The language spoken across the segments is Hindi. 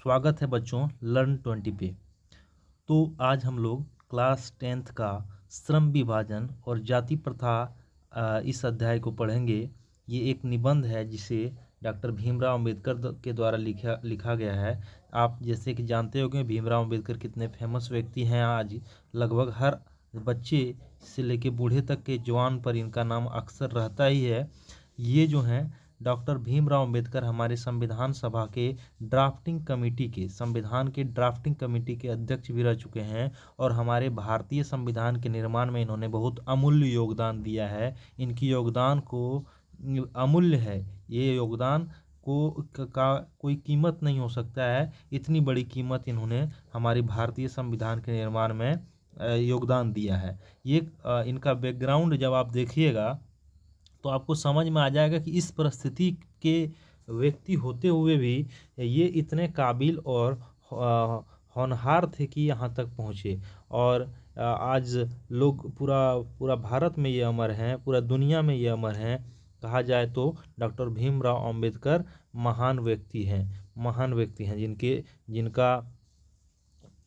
स्वागत है बच्चों लर्न 20 पे। तो आज हम लोग क्लास 10th का श्रम विभाजन और जाति प्रथा इस अध्याय को पढ़ेंगे। ये एक निबंध है जिसे डॉक्टर भीमराव अंबेडकर के द्वारा लिखा गया है। आप जैसे कि जानते होंगे भीमराव अंबेडकर कितने फेमस व्यक्ति हैं। आज लगभग हर बच्चे से लेके बूढ़े तक के जवान पर इनका नाम अक्सर रहता ही है। ये जो हैं डॉक्टर भीमराव अंबेडकर हमारे संविधान सभा के संविधान के ड्राफ्टिंग कमेटी के अध्यक्ष भी रह चुके हैं और हमारे भारतीय संविधान के निर्माण में इन्होंने बहुत अमूल्य योगदान दिया है। इनकी योगदान को अमूल्य है, ये योगदान का कोई कीमत नहीं हो सकता है। इतनी बड़ी कीमत इन्होंने हमारे भारतीय संविधान के निर्माण में योगदान दिया है। ये इनका बैकग्राउंड जब आप देखिएगा तो आपको समझ में आ जाएगा कि इस परिस्थिति के व्यक्ति होते हुए भी ये इतने काबिल और होनहार थे कि यहाँ तक पहुँचे। और आज लोग पूरा भारत में ये अमर हैं, पूरा दुनिया में ये अमर हैं। कहा जाए तो डॉक्टर भीमराव अंबेडकर महान व्यक्ति हैं जिनका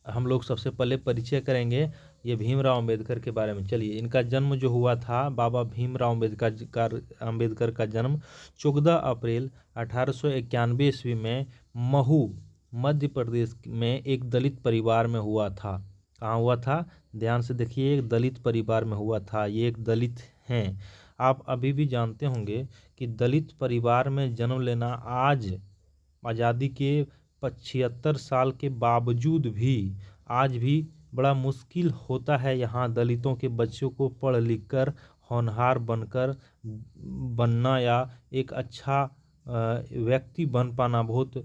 हम लोग सबसे पहले परिचय करेंगे ये भीमराव अंबेडकर के बारे में। चलिए, इनका जन्म जो हुआ था, बाबा भीमराव अंबेडकर का जन्म 14 अप्रैल 1891 ईस्वी में महू मध्य प्रदेश में एक दलित परिवार में हुआ था। कहाँ हुआ था? ध्यान से देखिए, एक दलित परिवार में हुआ था। ये एक दलित हैं। आप अभी भी जानते होंगे कि दलित परिवार में जन्म लेना आज आज़ादी के 75 साल के बावजूद भी आज भी बड़ा मुश्किल होता है। यहाँ दलितों के बच्चों को पढ़ लिख कर होनहार बनना या एक अच्छा व्यक्ति बन पाना, बहुत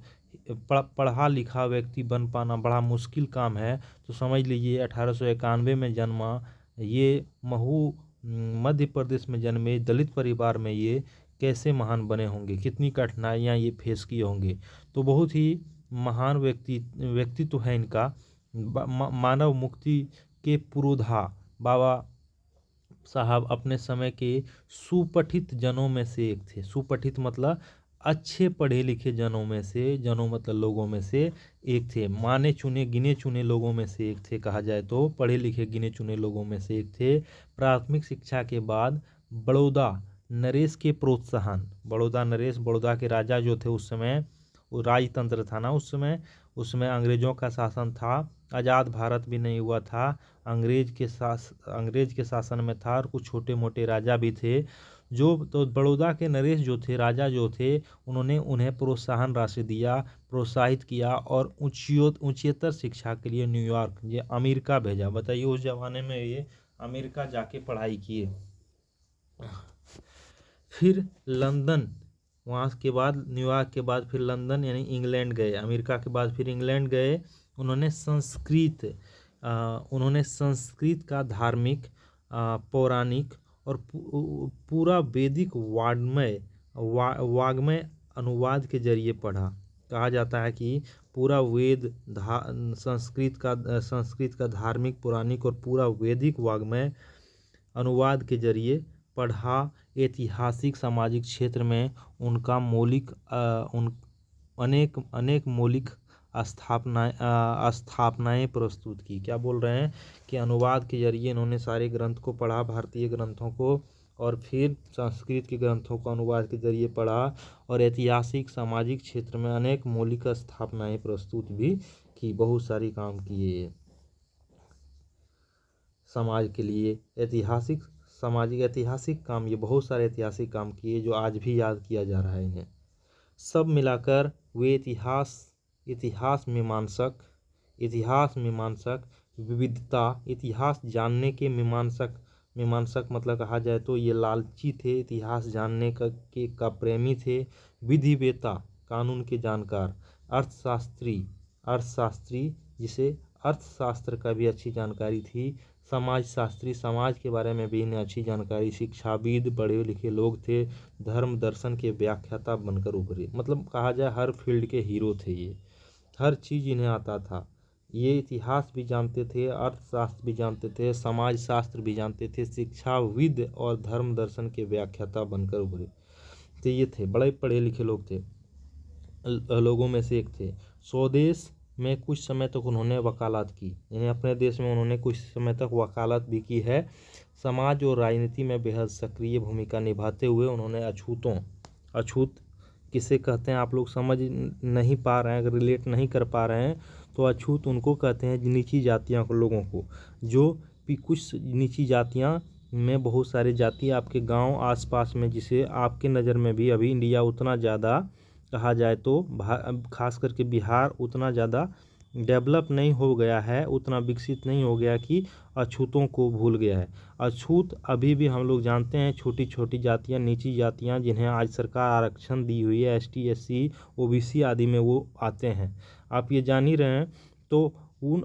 पढ़ा लिखा व्यक्ति बन पाना बड़ा मुश्किल काम है। तो समझ लीजिए 1891 में जन्मा, ये महू मध्य प्रदेश में जन्मे दलित परिवार में ये कैसे महान बने होंगे, कितनी कठिनाइयाँ ये फेस किए होंगे। तो बहुत ही महान व्यक्तित्व है इनका। मानव मुक्ति के पुरोधा बाबा साहब अपने समय के सुपठित जनों में से एक थे। सुपठित मतलब अच्छे पढ़े लिखे जनों मतलब लोगों में से एक थे। माने चुने गिने चुने लोगों में से एक थे। कहा जाए तो पढ़े लिखे गिने चुने लोगों में से एक थे। प्राथमिक शिक्षा के बाद बड़ौदा नरेश के प्रोत्साहन, बड़ौदा के राजा जो थे उस समय, वो राजतंत्र था ना उस समय, उसमें अंग्रेजों का शासन था। आज़ाद भारत भी नहीं हुआ था, अंग्रेज के शासन में था और कुछ छोटे मोटे राजा भी थे। तो बड़ौदा के नरेश जो थे, राजा जो थे, उन्होंने उन्हें प्रोत्साहन राशि दिया, प्रोत्साहित किया और उच्चतर शिक्षा के लिए न्यूयॉर्क, ये अमेरिका भेजा। बताइए, उस जमाने में ये अमेरिका जाके पढ़ाई किए। फिर लंदन, वहाँ के बाद न्यूयॉर्क के बाद फिर लंदन यानी इंग्लैंड गए। अमेरिका के बाद फिर इंग्लैंड गए। उन्होंने संस्कृत का धार्मिक, पौराणिक और पूरा वैदिक वाग्मय अनुवाद के जरिए पढ़ा। कहा जाता है कि पूरा वेद संस्कृत का धार्मिक, पौराणिक और पूरा वैदिक वाग्मय अनुवाद के जरिए पढ़ा। ऐतिहासिक सामाजिक क्षेत्र में उनका अनेक मौलिक स्थापनाएं प्रस्तुत की। क्या बोल रहे हैं कि अनुवाद के जरिए इन्होंने सारे ग्रंथ को पढ़ा, भारतीय ग्रंथों को, और फिर संस्कृत के ग्रंथों को अनुवाद के जरिए पढ़ा और ऐतिहासिक सामाजिक क्षेत्र में अनेक मौलिक स्थापनाएं प्रस्तुत भी की। बहुत सारी काम किए समाज के लिए, ऐतिहासिक काम, ये बहुत सारे ऐतिहासिक काम किए जो आज भी याद किया जा रहा है इन्हें। सब मिलाकर वे इतिहास मीमांसक विविधता, इतिहास जानने के मीमांसक मतलब कहा जाए तो ये लालची थे, इतिहास जानने का प्रेमी थे। विधिवेता, कानून के जानकार। अर्थशास्त्री जिसे अर्थशास्त्र का भी अच्छी जानकारी थी। समाजशास्त्री, समाज के बारे में भी इन्हें अच्छी जानकारी। शिक्षाविद, पढ़े लिखे लोग थे। धर्म दर्शन के व्याख्याता बनकर उभरे। मतलब कहा जाए हर फील्ड के हीरो थे ये, हर चीज़ इन्हें आता था। ये इतिहास भी जानते थे, अर्थशास्त्र भी जानते थे, समाज शास्त्र भी जानते थे, शिक्षाविद और धर्म दर्शन के व्याख्याता बनकर उभरे। तो ये थे, बड़े पढ़े लिखे लोग थे। लोगों में से एक थे। स्वदेश में कुछ समय तक उन्होंने वकालत की, यानी अपने देश में उन्होंने कुछ समय तक वकालत भी की है। समाज और राजनीति में बेहद सक्रिय भूमिका निभाते हुए उन्होंने अछूत किसे कहते हैं आप लोग समझ नहीं पा रहे हैं, अगर रिलेट नहीं कर पा रहे हैं तो अछूत उनको कहते हैं नीची जातियों को, लोगों को, जो भी कुछ नीची जातियाँ में बहुत सारी जाति आपके गांव आसपास में, जिसे आपके नज़र में भी अभी इंडिया उतना ज़्यादा कहा जाए तो खास करके बिहार उतना ज़्यादा डेवलप नहीं हो गया है, उतना विकसित नहीं हो गया कि अछूतों को भूल गया है। अछूत अभी भी हम लोग जानते हैं छोटी छोटी जातियां, नीची जातियां जिन्हें आज सरकार आरक्षण दी हुई है, ST SC OBC आदि में वो आते हैं। आप ये जान ही रहे हैं। तो उन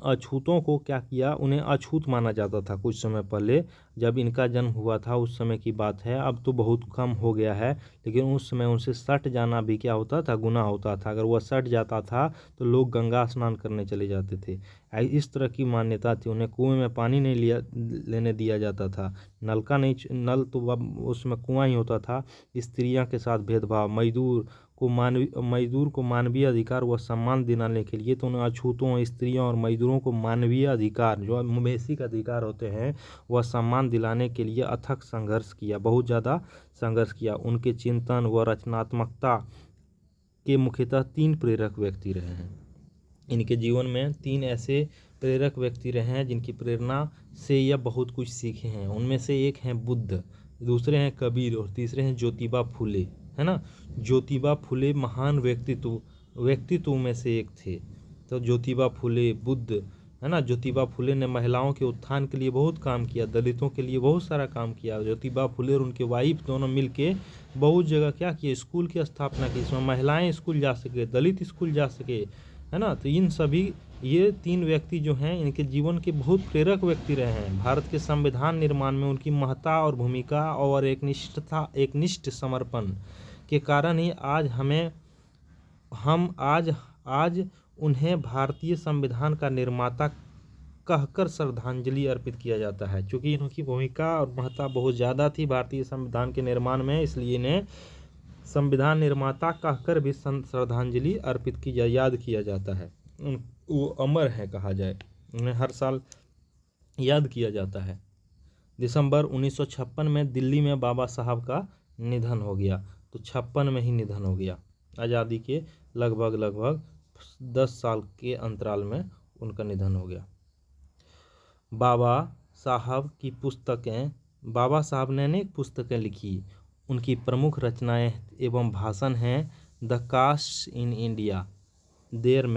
अछूतों को क्या किया, उन्हें अछूत माना जाता था कुछ समय पहले, जब इनका जन्म हुआ था उस समय की बात है। अब तो बहुत कम हो गया है, लेकिन उस समय उनसे सट जाना भी क्या होता था, गुनाह होता था। अगर वह सट जाता था तो लोग गंगा स्नान करने चले जाते थे। इस तरह की मान्यता थी। उन्हें कुएं में पानी नहीं लेने दिया जाता था, नल तो उसमें कुआं ही होता था। स्त्रियों के साथ भेदभाव, मजदूर को मानवीय अधिकार व सम्मान दिलाने के लिए तो उन अछूतों, स्त्रियों और मजदूरों को मानवीय अधिकार, जो बेसिक अधिकार होते हैं, वह सम्मान दिलाने के लिए अथक संघर्ष किया, बहुत ज़्यादा संघर्ष किया। उनके चिंतन व रचनात्मकता के मुख्यतः 3 प्रेरक व्यक्ति रहे हैं। इनके जीवन में 3 ऐसे प्रेरक व्यक्ति रहे हैं जिनकी प्रेरणा से यह बहुत कुछ सीखे हैं। उनमें से एक हैं बुद्ध, दूसरे हैं कबीर और तीसरे हैं ज्योतिबा फुले, है ना। ज्योतिबा फुले महान व्यक्तित्व में से एक थे। तो ज्योतिबा फुले, बुद्ध, है ना। ज्योतिबा फुले ने महिलाओं के उत्थान के लिए बहुत काम किया, दलितों के लिए बहुत सारा काम किया। ज्योतिबा फुले और उनके वाइफ दोनों मिलके बहुत जगह क्या किए, स्कूल की स्थापना की, इसमें महिलाएं स्कूल जा सके, दलित स्कूल जा सके, है ना। तो इन सभी ये 3 व्यक्ति जो हैं, इनके जीवन के बहुत प्रेरक व्यक्ति रहे हैं। भारत के संविधान निर्माण में उनकी महत्ता और भूमिका और एक निष्ठ समर्पण के कारण ही आज उन्हें भारतीय संविधान का निर्माता कहकर श्रद्धांजलि अर्पित किया जाता है। क्योंकि इनकी भूमिका और महत्ता बहुत ज़्यादा थी भारतीय संविधान के निर्माण में, इसलिए इन्हें संविधान निर्माता कहकर भी श्रद्धांजलि अर्पित याद किया जाता है। वो अमर है कहा जाए, उन्हें हर साल याद किया जाता है। दिसंबर 1956 में दिल्ली में बाबा साहब का निधन हो गया। तो 56 में ही निधन हो गया, आज़ादी के लगभग 10 साल के अंतराल में उनका निधन हो गया। बाबा साहब ने अनेक पुस्तकें लिखी। उनकी प्रमुख रचनाएं एवं भाषण हैं the caste in India their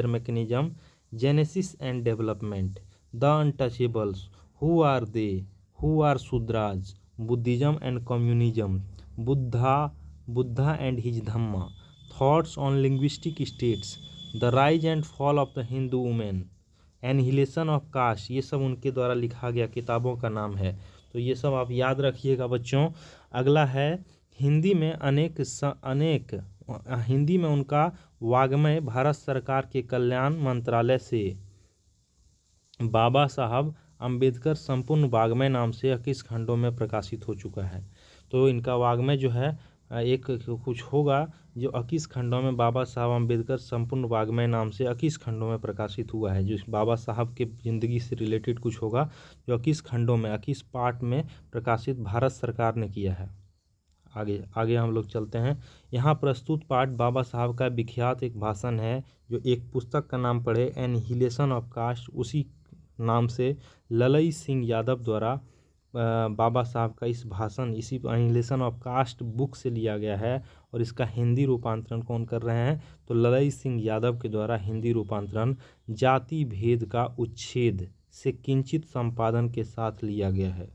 mechanism, genesis and development, the untouchables, who are Shudras, Buddhism and communism, Buddha and his Dhamma, thoughts on linguistic states, the rise and fall of the Hindu women, annihilation of caste. ये सब उनके द्वारा लिखा गया किताबों का नाम है। तो ये सब आप याद रखिएगा बच्चों। अगला है हिंदी में उनका वाग्मय भारत सरकार के कल्याण मंत्रालय से बाबा साहब अंबेडकर संपूर्ण वाग्मय नाम से 21 खंडों में प्रकाशित हो चुका है। तो इनका वाग्मय जो है एक कुछ होगा जो 21 खंडों में बाबा साहब अंबेडकर संपूर्ण वाग्मय नाम से 21 खंडों में प्रकाशित हुआ है। जो बाबा साहब के ज़िंदगी से रिलेटेड कुछ होगा जो 21 खंडों में 21 पार्ट में प्रकाशित भारत सरकार ने किया है। आगे हम लोग चलते हैं। यहाँ प्रस्तुत पाठ बाबा साहब का विख्यात एक भाषण है, जो एक पुस्तक का नाम पढ़े एनहिलेशन ऑफ कास्ट, उसी नाम से ललई सिंह यादव द्वारा बाबा साहब का इस भाषण इसी एनहिलेशन ऑफ कास्ट बुक से लिया गया है। और इसका हिंदी रूपांतरण कौन कर रहे हैं, तो ललई सिंह यादव के द्वारा हिंदी रूपांतरण जाति भेद का उच्छेद से किंचित संपादन के साथ लिया गया है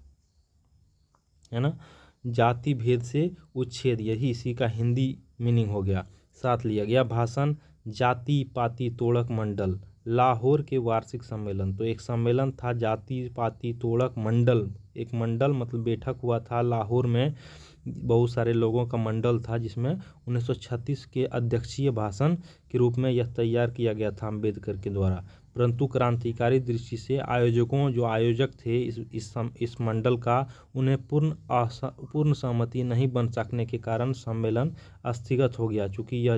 ना। जाति भेद से उच्छेद, यही इसी का हिंदी मीनिंग हो गया, साथ लिया गया। भाषण जाति पाति तोड़क मंडल, लाहौर के वार्षिक सम्मेलन। तो एक सम्मेलन था जाति पाति तोड़क मंडल, एक मंडल मतलब बैठक हुआ था लाहौर में, बहुत सारे लोगों का मंडल था, जिसमें 1936 के अध्यक्षीय भाषण के रूप में यह तैयार किया गया था अम्बेडकर के द्वारा। परंतु क्रांतिकारी दृष्टि से जो आयोजक थे इस मंडल का, उन्हें पूर्ण सहमति नहीं बन सकने के कारण सम्मेलन स्थगित हो गया। चूँकि यह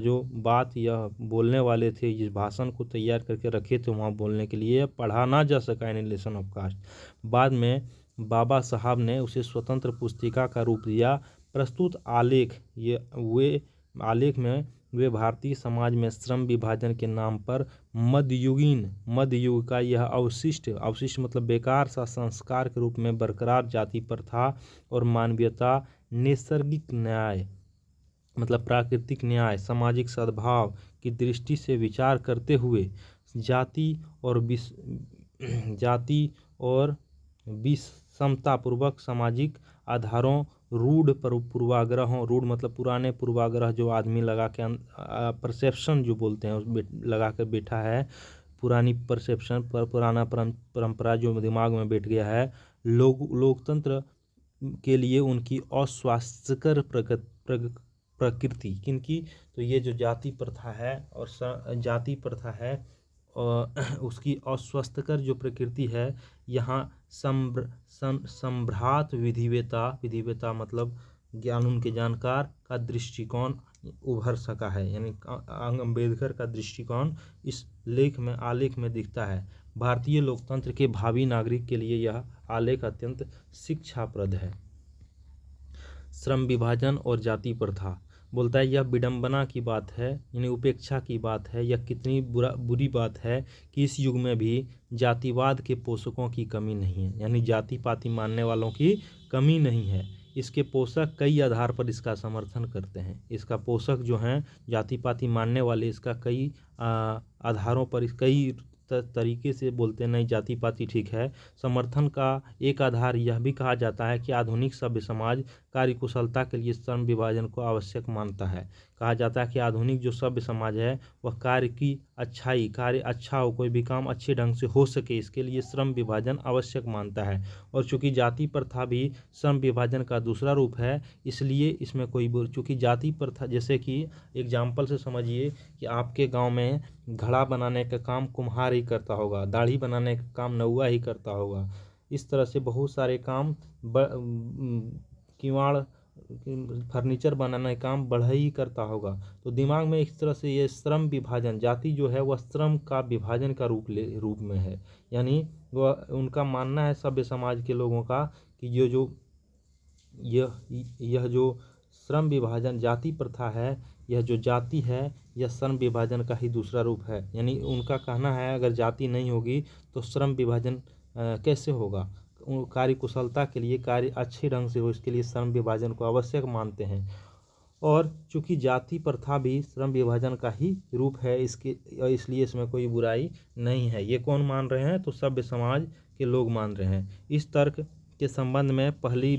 बोलने वाले थे, जिस भाषण को तैयार करके रखे थे वहाँ बोलने के लिए, पढ़ा ना जा सका एनिहिलेशन ऑफ कास्ट। बाद में बाबा साहब ने उसे स्वतंत्र पुस्तिका का रूप दिया। प्रस्तुत आलेख में वे भारतीय समाज में श्रम विभाजन के नाम पर मध्य युग का यह अवशिष्ट मतलब बेकार सा संस्कार के रूप में बरकरार जाति प्रथा और मानवीयता, नैसर्गिक न्याय मतलब प्राकृतिक न्याय, सामाजिक सद्भाव की दृष्टि से विचार करते हुए जाति और विषमतापूर्वक सामाजिक आधारों, रूढ़ मतलब पुराने पूर्वाग्रह जो आदमी लगा के परसेप्शन जो बोलते हैं उस लगा कर बैठा है, पुरानी परसेप्शन पर पुराना परंपरा जो दिमाग में बैठ गया है, लोकतंत्र के लिए उनकी अस्वास्थ्यकर प्रकृति किनकी, तो ये जो जाति प्रथा है और उसकी अस्वस्थकर जो प्रकृति है, यहाँ संभ्रात विधिवेता मतलब कानून के जानकार का दृष्टिकोण उभर सका है। यानी अम्बेडकर का दृष्टिकोण इस आलेख में दिखता है। भारतीय लोकतंत्र के भावी नागरिक के लिए यह आलेख अत्यंत शिक्षाप्रद है। श्रम विभाजन और जाति प्रथा बोलता है, यह विडंबना की बात है, यानी उपेक्षा की बात है, यह कितनी बुरी बात है कि इस युग में भी जातिवाद के पोषकों की कमी नहीं है। यानी जाति पाति मानने वालों की कमी नहीं है। इसके पोषक कई आधार पर इसका समर्थन करते हैं। इसका पोषक जो हैं जाति पाति मानने वाले, इसका कई आधारों पर कई तरीके से बोलते नहीं जाति पाति ठीक है। समर्थन का एक आधार यह भी कहा जाता है कि आधुनिक सभ्य समाज कार्यकुशलता के लिए श्रम विभाजन को आवश्यक मानता है। कहा जाता है कि आधुनिक जो सभ्य समाज है वह कार्य अच्छा हो, कोई भी काम अच्छे ढंग से हो सके, इसके लिए श्रम विभाजन आवश्यक मानता है। और चूंकि जाति प्रथा भी श्रम विभाजन का दूसरा रूप है, इसलिए इसमें चूंकि जाति प्रथा, जैसे कि एग्जाम्पल से समझिए कि आपके गांव में घड़ा बनाने का काम कुम्हार ही करता होगा, दाढ़ी बनाने का काम नौआ ही करता होगा, इस तरह से बहुत सारे काम किवाड़ फर्नीचर बनाने का काम बढ़ई ही करता होगा। तो दिमाग में इस तरह से ये श्रम विभाजन, जाति जो है वह श्रम का विभाजन का रूप में है। यानी वह उनका मानना है सभ्य समाज के लोगों का कि यह जो श्रम विभाजन जाति प्रथा है, यह जो जाति है यह श्रम विभाजन का ही दूसरा रूप है। यानी उनका कहना है अगर जाति नहीं होगी तो श्रम विभाजन कैसे होगा। कार्यकुशलता के लिए कार्य अच्छे ढंग से हो, इसके लिए श्रम विभाजन को आवश्यक मानते हैं। और चूंकि जाति प्रथा भी श्रम विभाजन का ही रूप है, इसलिए इसमें कोई बुराई नहीं है। ये कौन मान रहे हैं, तो सभ्य समाज के लोग मान रहे हैं। इस तर्क के संबंध में पहली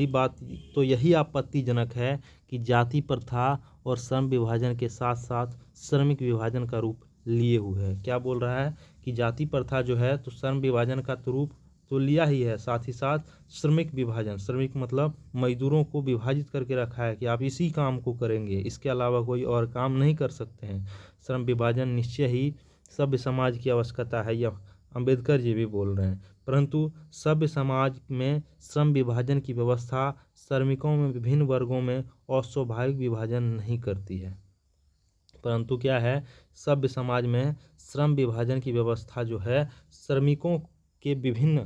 बात तो यही आपत्तिजनक है कि जाति प्रथा और श्रम विभाजन के साथ साथ श्रमिक विभाजन का रूप लिए हुए है। क्या बोल रहा है कि जाति प्रथा जो है तो श्रम विभाजन का रूप तो लिया ही है, साथ ही साथ श्रमिक विभाजन, श्रमिक मतलब मजदूरों को विभाजित करके रखा है कि आप इसी काम को करेंगे, इसके अलावा कोई और काम नहीं कर सकते हैं। श्रम विभाजन निश्चय ही सभ्य समाज की आवश्यकता है, यह अम्बेडकर जी भी बोल रहे हैं। परंतु सभ्य समाज में श्रम विभाजन की व्यवस्था श्रमिकों में विभिन्न वर्गों में अस्वाभाविक विभाजन नहीं करती है। परंतु क्या है, सभ्य समाज में श्रम विभाजन की व्यवस्था जो है श्रमिकों के विभिन्न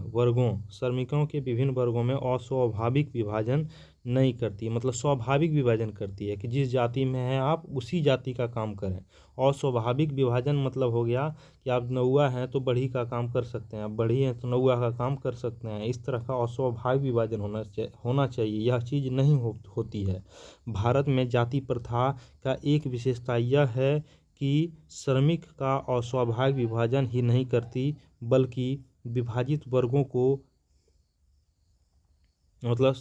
वर्गों में अस्वाभाविक विभाजन नहीं करती, मतलब स्वाभाविक विभाजन करती है कि जिस जाति में हैं आप उसी जाति का काम करें। अस्वाभाविक विभाजन मतलब हो गया कि आप नौआ हैं तो बढ़ई का काम कर सकते हैं, आप बढ़ई हैं तो नौआ का काम कर सकते हैं। इस तरह का अस्वाभाविक विभाजन होना चाहिए, यह चीज़ नहीं होती है। भारत में जाति प्रथा का एक विशेषता यह है कि श्रमिक का अस्वाभाविक विभाजन ही नहीं करती, बल्कि विभाजित वर्गों को मतलब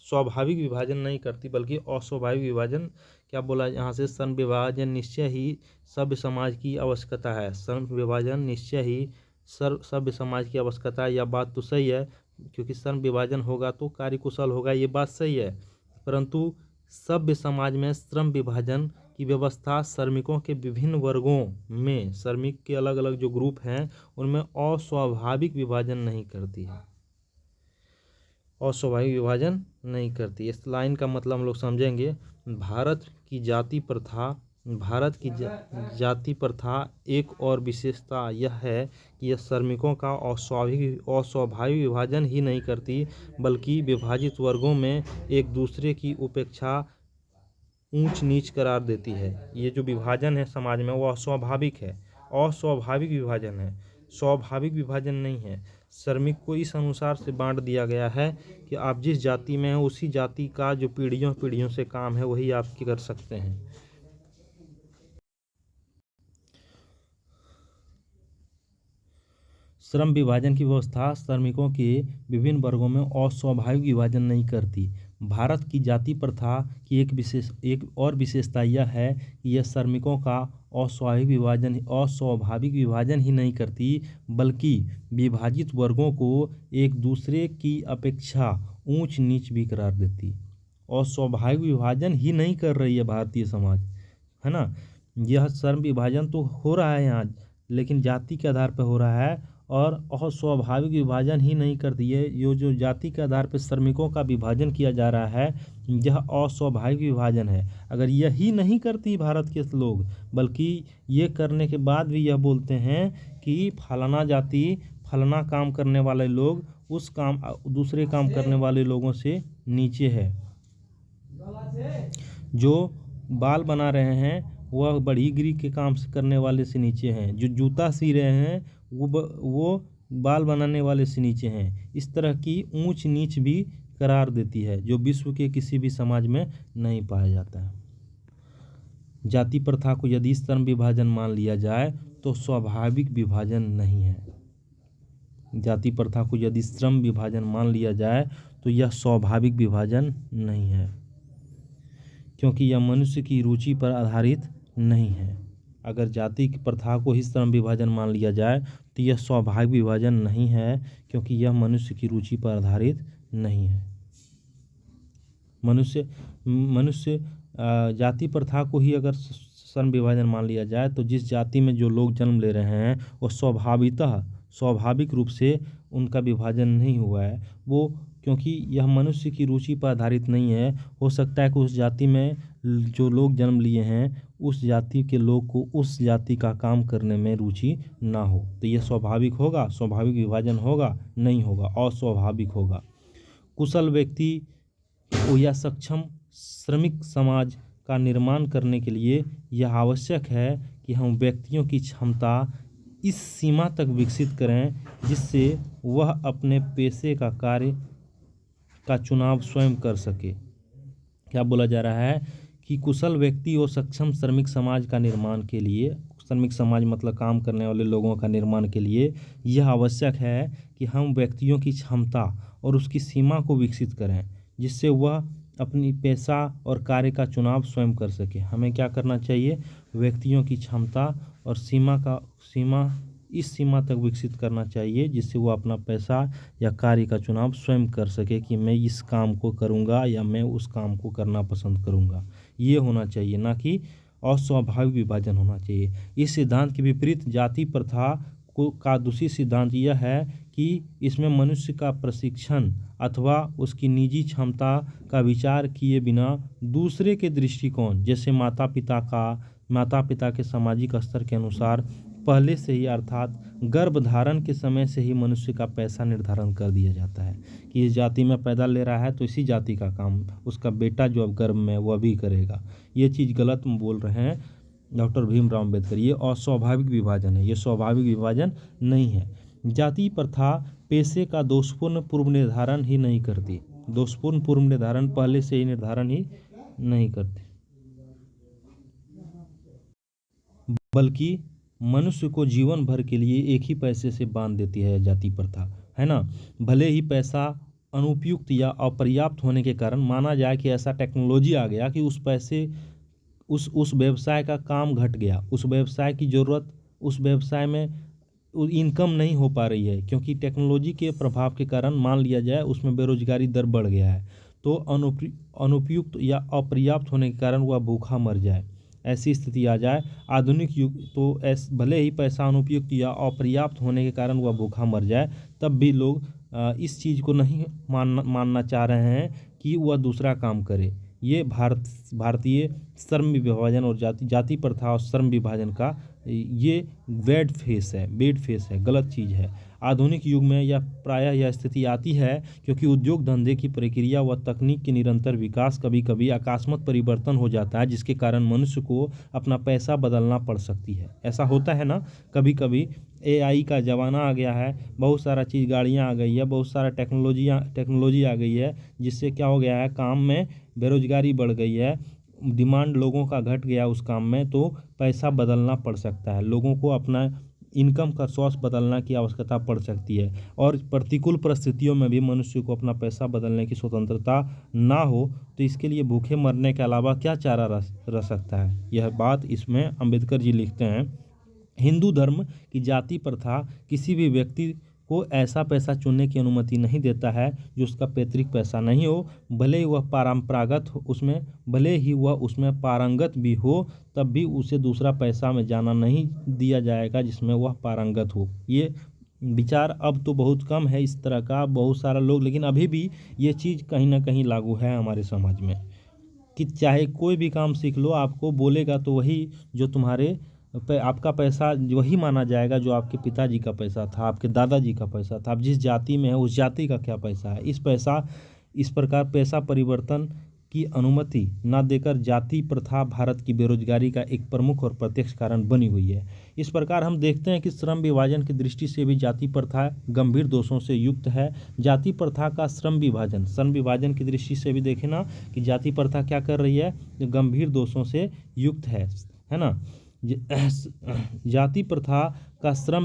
स्वाभाविक विभाजन नहीं करती बल्कि अस्वाभाविक विभाजन। क्या बोला यहाँ से, श्रम विभाजन निश्चय ही सभ्य समाज की आवश्यकता है। श्रम विभाजन निश्चय ही सभ्य समाज की आवश्यकता है। यह बात तो सही है, क्योंकि श्रम विभाजन होगा तो कार्यकुशल होगा, ये बात सही है। परंतु सभ्य समाज में श्रम विभाजन की व्यवस्था श्रमिकों के विभिन्न वर्गों में, श्रमिक के अलग अलग जो ग्रुप हैं उनमें अस्वाभाविक विभाजन नहीं करती है, अस्वाभाविक विभाजन नहीं करती। इस लाइन का मतलब हम लोग समझेंगे। भारत की जाति प्रथा एक और विशेषता यह है कि यह श्रमिकों का अस्वाभाविक विभाजन ही नहीं करती, बल्कि विभाजित वर्गों में एक दूसरे की उपेक्षा, ऊंच नीच करार देती है। ये जो विभाजन है समाज में वो अस्वाभाविक है, अस्वाभाविक विभाजन है, स्वाभाविक विभाजन नहीं है। श्रमिक को इस अनुसार से बांट दिया गया है कि आप जिस जाति में हैं उसी जाति का जो पीढ़ियों से काम है वही आप कर सकते हैं। श्रम विभाजन की व्यवस्था श्रमिकों के विभिन्न वर्गों में अस्वाभाविक विभाजन नहीं करती। भारत की जाति प्रथा की एक और विशेषता यह है कि यह श्रमिकों का अस्वाभाविक विभाजन ही नहीं करती, बल्कि विभाजित वर्गों को एक दूसरे की अपेक्षा ऊंच नीच भी करार देती। अस्वाभाविक विभाजन ही नहीं कर रही है भारतीय समाज, है ना। यह श्रम विभाजन तो हो रहा है यहाँ, लेकिन जाति के आधार पर हो रहा है, और अस्वाभाविक विभाजन ही नहीं करती है। ये जो जाति के आधार पर श्रमिकों का विभाजन किया जा रहा है यह अस्वाभाविक विभाजन है। अगर यही नहीं करती भारत के लोग, बल्कि ये करने के बाद भी यह बोलते हैं कि फलाना जाति फलाना काम करने वाले लोग दूसरे काम करने वाले लोगों से नीचे है, जो बाल बना रहे हैं वह बढ़ईगिरी के काम से करने वाले से नीचे हैं, जो जूता सी रहे हैं वो बाल बनाने वाले से नीचे हैं। इस तरह की ऊंच नीच भी करार देती है, जो विश्व के किसी भी समाज में नहीं पाया जाता है। जाति प्रथा को यदि श्रम विभाजन मान लिया जाए तो स्वाभाविक विभाजन नहीं है। जाति प्रथा को यदि श्रम विभाजन मान लिया जाए तो यह स्वाभाविक विभाजन नहीं है, क्योंकि यह मनुष्य की रुचि पर आधारित नहीं है। अगर जाति की प्रथा को ही श्रम विभाजन मान लिया जाए तो यह स्वाभाविक विभाजन नहीं है, क्योंकि यह मनुष्य की रुचि पर आधारित नहीं है। मनुष्य जाति प्रथा को ही अगर श्रम विभाजन मान लिया जाए तो जिस जाति में जो लोग जन्म ले रहे हैं वो स्वाभाविक रूप से उनका विभाजन नहीं हुआ है। वो क्योंकि यह मनुष्य की रुचि पर आधारित नहीं है, हो सकता है कि उस जाति में जो लोग जन्म लिए हैं उस जाति के लोग को उस जाति का काम करने में रुचि ना हो, तो यह स्वाभाविक होगा, स्वाभाविक विभाजन होगा? नहीं होगा, अस्वाभाविक होगा। कुशल व्यक्ति या सक्षम श्रमिक समाज का निर्माण करने के लिए यह आवश्यक है कि हम व्यक्तियों की क्षमता इस सीमा तक विकसित करें जिससे वह अपने पेशे का कार्य का चुनाव स्वयं कर सके। क्या बोला जा रहा है कि कुशल व्यक्ति और सक्षम श्रमिक समाज का निर्माण के लिए, श्रमिक समाज मतलब काम करने वाले लोगों का निर्माण के लिए यह आवश्यक है कि हम व्यक्तियों की क्षमता और उसकी सीमा को विकसित करें जिससे वह अपनी पेशा और कार्य का चुनाव स्वयं कर सके। हमें क्या करना चाहिए? व्यक्तियों की क्षमता और इस सीमा तक विकसित करना चाहिए जिससे वो अपना पैसा या कार्य का चुनाव स्वयं कर सके कि मैं इस काम को करूँगा या मैं उस काम को करना पसंद करूँगा। ये होना चाहिए, ना कि अस्वाभाविक विभाजन होना चाहिए। इस सिद्धांत के विपरीत जाति प्रथा का दूसरी सिद्धांत यह है कि इसमें मनुष्य का प्रशिक्षण अथवा उसकी निजी क्षमता का विचार किए बिना दूसरे के दृष्टिकोण, जैसे माता पिता के सामाजिक स्तर के अनुसार पहले से ही अर्थात गर्भधारण के समय से ही मनुष्य का पैसा निर्धारण कर दिया जाता है कि इस जाति में पैदा ले रहा है तो इसी जाति का काम उसका बेटा जो अब गर्भ में वह भी करेगा। ये चीज़ गलत बोल रहे हैं डॉक्टर भीमराव अम्बेडकर। ये अस्वाभाविक विभाजन है, ये स्वाभाविक विभाजन नहीं है। जाति प्रथा पेशे का दोषपूर्ण पूर्व निर्धारण ही नहीं करती, दोषपूर्ण पूर्व निर्धारण पहले से ही निर्धारण ही नहीं करती, बल्कि मनुष्य को जीवन भर के लिए एक ही पैसे से बांध देती है जाति प्रथा, है ना। भले ही पैसा अनुपयुक्त या अपर्याप्त होने के कारण माना जाए कि ऐसा टेक्नोलॉजी आ गया कि उस व्यवसाय का काम घट गया, उस व्यवसाय की ज़रूरत, उस व्यवसाय में इनकम नहीं हो पा रही है क्योंकि टेक्नोलॉजी के प्रभाव के कारण मान लिया जाए उसमें बेरोजगारी दर बढ़ गया है, तो अनुपयुक्त या अपर्याप्त होने के कारण वह भूखा मर जाए, ऐसी स्थिति आ जाए। आधुनिक युग तो भले ही पैसा अनुपयुक्त या अपर्याप्त होने के कारण वह भूखा मर जाए, तब भी लोग इस चीज़ को नहीं मानना चाह रहे हैं कि वह दूसरा काम करे। ये भारतीय श्रम विभाजन और जाति प्रथा और श्रम विभाजन का ये बैड फेस है, गलत चीज़ है। आधुनिक युग में यह प्रायः यह स्थिति आती है क्योंकि उद्योग धंधे की प्रक्रिया व तकनीक के निरंतर विकास कभी कभी अकस्मात परिवर्तन हो जाता है, जिसके कारण मनुष्य को अपना पैसा बदलना पड़ सकती है। ऐसा होता है ना, कभी कभी AI का ज़माना आ गया है, बहुत सारा चीज़ गाड़ियाँ आ गई है, बहुत सारा टेक्नोलॉजी आ गई है, जिससे क्या हो गया है, काम में बेरोजगारी बढ़ गई है, डिमांड लोगों का घट गया उस काम में, तो पैसा बदलना पड़ सकता है। लोगों को अपना इनकम का सोर्स बदलना की आवश्यकता पड़ सकती है, और प्रतिकूल परिस्थितियों में भी मनुष्य को अपना पैसा बदलने की स्वतंत्रता ना हो तो इसके लिए भूखे मरने के अलावा क्या चारा रह सकता है। यह बात इसमें अम्बेडकर जी लिखते हैं। हिंदू धर्म की जाति प्रथा किसी भी व्यक्ति को ऐसा पैसा चुनने की अनुमति नहीं देता है जो उसका पैतृक पैसा नहीं हो, भले ही वह उसमें पारंगत भी हो, तब भी उसे दूसरा पैसा में जाना नहीं दिया जाएगा जिसमें वह पारंगत हो। ये विचार अब तो बहुत कम है इस तरह का, बहुत सारा लोग, लेकिन अभी भी ये चीज़ कहीं ना कहीं लागू है हमारे समाज में कि चाहे कोई भी काम सीख लो, आपको बोलेगा तो वही जो आपका पैसा वही माना जाएगा जो आपके पिताजी का पैसा था, आपके दादाजी का पैसा था। आप जिस जाति में है उस जाति का क्या पैसा है। इस प्रकार पैसा परिवर्तन की अनुमति न देकर जाति प्रथा भारत की बेरोजगारी का एक प्रमुख और प्रत्यक्ष कारण बनी हुई है। इस प्रकार हम देखते हैं कि श्रम विभाजन की दृष्टि से भी जाति प्रथा गंभीर दोषों से युक्त है। जाति प्रथा का श्रम विभाजन की दृष्टि से भी देखें ना कि जाति प्रथा क्या कर रही है, जो गंभीर दोषों से युक्त है ना। जाति प्रथा का श्रम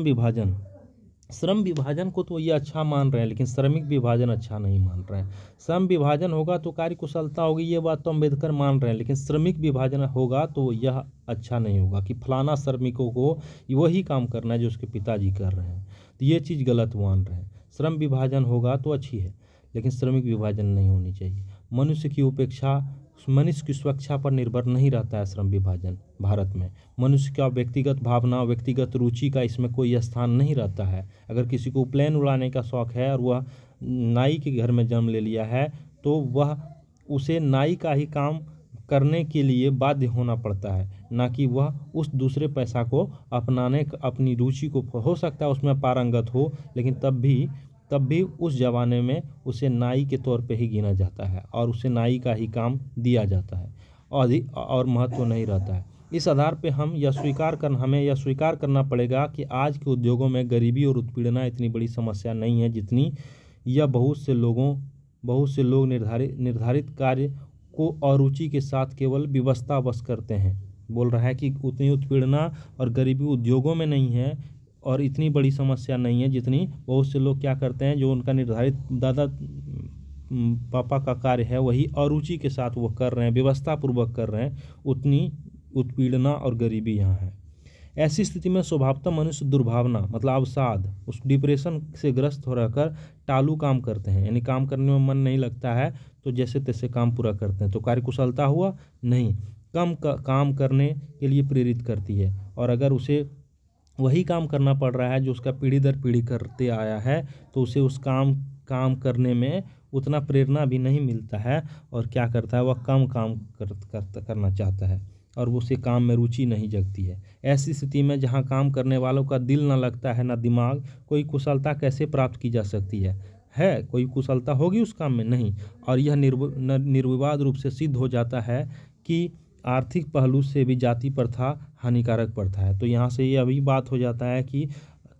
विभाजन को तो ये अच्छा मान रहे हैं, लेकिन श्रमिक विभाजन अच्छा नहीं मान रहे हैं। श्रम विभाजन होगा तो कार्य कुशलता होगी, ये बात तो अम्बेडकर मान रहे हैं, लेकिन श्रमिक विभाजन होगा तो यह अच्छा नहीं होगा कि फलाना श्रमिकों को वही काम करना है जो उसके पिताजी कर रहे हैं, तो ये चीज़ गलत मान रहे हैं। श्रम विभाजन होगा तो अच्छी है, लेकिन श्रमिक विभाजन नहीं होनी चाहिए। मनुष्य की सुरक्षा पर निर्भर नहीं रहता है श्रम विभाजन। भारत में मनुष्य का व्यक्तिगत भावना, व्यक्तिगत रुचि का इसमें कोई स्थान नहीं रहता है। अगर किसी को प्लेन उड़ाने का शौक़ है और वह नाई के घर में जन्म ले लिया है, तो वह उसे नाई का ही काम करने के लिए बाध्य होना पड़ता है, ना कि वह उस दूसरे पैसा को अपनी रुचि को, हो सकता है उसमें पारंगत हो, लेकिन तब भी उस ज़माने में उसे नाई के तौर पे ही गिना जाता है और उसे नाई का ही काम दिया जाता है, और महत्व नहीं रहता है। इस आधार पे हमें यह स्वीकार करना पड़ेगा कि आज के उद्योगों में गरीबी और उत्पीड़ना इतनी बड़ी समस्या नहीं है जितनी यह बहुत से लोग निर्धारित कार्य को अरुचि के साथ केवल विवशतावश करते हैं। बोल रहा है कि उतनी उत्पीड़ना और गरीबी उद्योगों में नहीं है और इतनी बड़ी समस्या नहीं है जितनी बहुत से लोग क्या करते हैं, जो उनका निर्धारित दादा पापा का कार्य है वही अरुचि के साथ वो कर रहे हैं, व्यवस्थापूर्वक कर रहे हैं, उतनी उत्पीड़ना और गरीबी यहाँ है। ऐसी स्थिति में स्वभावतः मनुष्य दुर्भावना मतलब अवसाद, उस डिप्रेशन से ग्रस्त हो रहकर टालू काम करते हैं, यानी काम करने में मन नहीं लगता है तो जैसे तैसे काम पूरा करते हैं, तो कार्यकुशलता हुआ नहीं, कम काम करने के लिए प्रेरित करती है। और अगर उसे वही काम करना पड़ रहा है जो उसका पीढ़ी दर पीढ़ी करते आया है, तो उसे उस काम करने में उतना प्रेरणा भी नहीं मिलता है और क्या करता है, वह कम काम करना चाहता है और उसे काम में रुचि नहीं जगती है। ऐसी स्थिति में जहाँ काम करने वालों का दिल न लगता है, न दिमाग, कोई कुशलता कैसे प्राप्त की जा सकती है कोई कुशलता होगी उस काम में? नहीं। और यह निर्विवाद रूप से सिद्ध हो जाता है कि आर्थिक पहलू से भी जाति प्रथा हानिकारक प्रथा है। तो यहाँ से ये अभी बात हो जाता है कि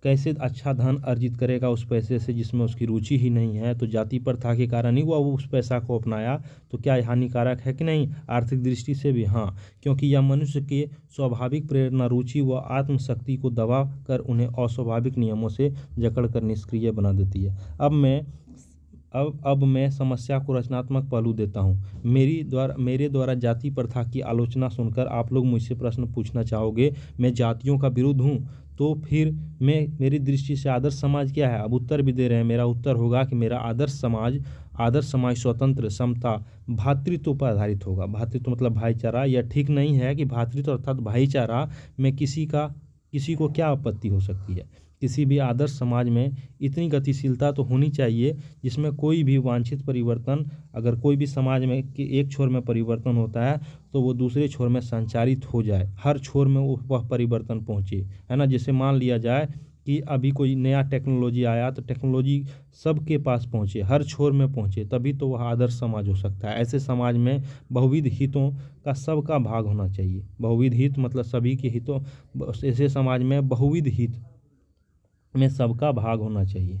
कैसे अच्छा धन अर्जित करेगा उस पैसे से जिसमें उसकी रुचि ही नहीं है, तो जाति प्रथा के कारण ही वो उस पैसा को अपनाया, तो क्या हानिकारक है कि नहीं? आर्थिक दृष्टि से भी हाँ, क्योंकि यह मनुष्य के स्वाभाविक प्रेरणा, रुचि व आत्मशक्ति को दबा कर उन्हें अस्वाभाविक नियमों से जकड़ कर निष्क्रिय बना देती है। अब मैं समस्या को रचनात्मक पहलू देता हूँ। मेरे द्वारा जाति प्रथा की आलोचना सुनकर आप लोग मुझसे प्रश्न पूछना चाहोगे, मैं जातियों का विरुद्ध हूँ, तो फिर मेरी दृष्टि से आदर्श समाज क्या है? अब उत्तर भी दे रहे हैं। मेरा उत्तर होगा कि मेरा आदर्श समाज आदर्श समाज स्वतंत्र, समता, भ्रातृत्व पर आधारित होगा। भ्रातृत्व मतलब भाईचारा। यह ठीक नहीं है कि भ्रातृत्व अर्थात भाईचारा में किसी को क्या आपत्ति हो सकती है। किसी भी आदर्श समाज में इतनी गतिशीलता तो होनी चाहिए जिसमें कोई भी वांछित परिवर्तन, अगर कोई भी समाज में कि एक छोर में परिवर्तन होता है तो वो दूसरे छोर में संचारित हो जाए, हर छोर में वह परिवर्तन पहुँचे, है ना। जैसे मान लिया जाए कि अभी कोई नया टेक्नोलॉजी आया तो टेक्नोलॉजी सबके पास पहुँचे, हर छोर में पहुँचे, तभी तो वह आदर्श समाज हो सकता है। ऐसे समाज में बहुविध हितों का सबका भाग होना चाहिए। बहुविध हित मतलब सभी के हितों, ऐसे समाज में बहुविध हित में सबका भाग होना चाहिए।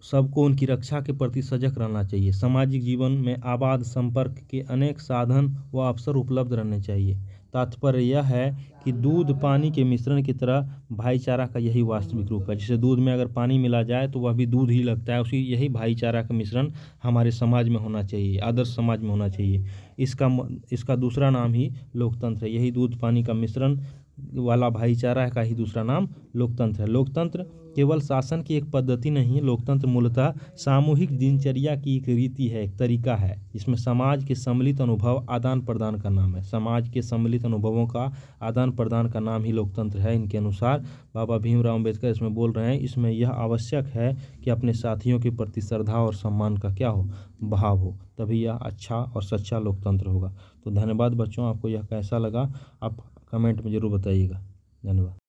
सबको उनकी रक्षा के प्रति सजग रहना चाहिए। सामाजिक जीवन में आबाद संपर्क के अनेक साधन व अवसर उपलब्ध रहने चाहिए। तात्पर्य यह है कि दूध पानी के मिश्रण की तरह भाईचारा का यही वास्तविक रूप है। जैसे दूध में अगर पानी मिला जाए तो वह भी दूध ही लगता है, उसी यही भाईचारा का मिश्रण हमारे समाज में होना चाहिए, आदर्श समाज में होना चाहिए। इसका दूसरा नाम ही लोकतंत्र है। यही दूध पानी का मिश्रण वाला भाईचारा का ही दूसरा नाम लोकतंत्र है। लोकतंत्र केवल शासन की एक पद्धति नहीं है, लोकतंत्र मूलतः सामूहिक दिनचर्या की एक रीति है, एक तरीका है। इसमें समाज के सम्मिलित अनुभव आदान प्रदान का नाम है। समाज के सम्मिलित अनुभवों का आदान प्रदान का नाम ही लोकतंत्र है। इनके अनुसार बाबा भीमराव अम्बेडकर इसमें बोल रहे हैं, इसमें यह आवश्यक है कि अपने साथियों के प्रति श्रद्धा और सम्मान का क्या हो, भाव हो, तभी यह अच्छा और सच्चा लोकतंत्र होगा। तो धन्यवाद बच्चों, आपको यह कैसा लगा आप कमेंट में ज़रूर बताइएगा। धन्यवाद।